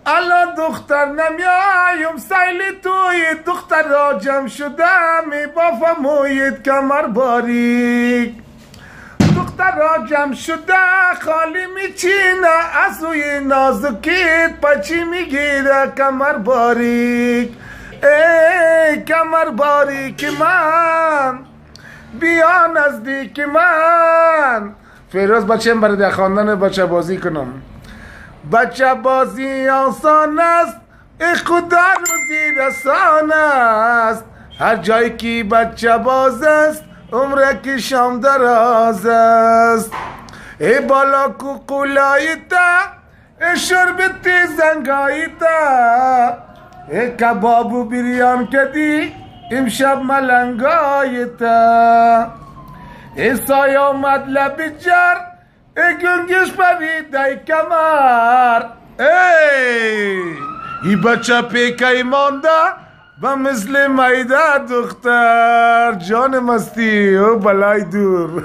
الان دختر نمیایم سیلی توی دختر را جمع شده می بافم موید کمر باریک دختر را جمع شده خالی میچینه از روی نازکیت پچی میگیره کمر باریک ای کمر باریک من بیا نزدیک من. فیروز بچه‌ام برای در خواندن بچه بازی کنم. بچه بازی آسان است ای خدا روزی رسان است هر جایی که بچه باز است عمره که شام دراز است ای بالا کوکولاییتا ای شربتی زنگاییتا ای کباب و بریان کدی امشب ملنگاییتا ای سایه اومد لب جر ای گنگش پریده کمر ای بچه پیکای مانده و مثل میده دختر جان مستی و بلای دور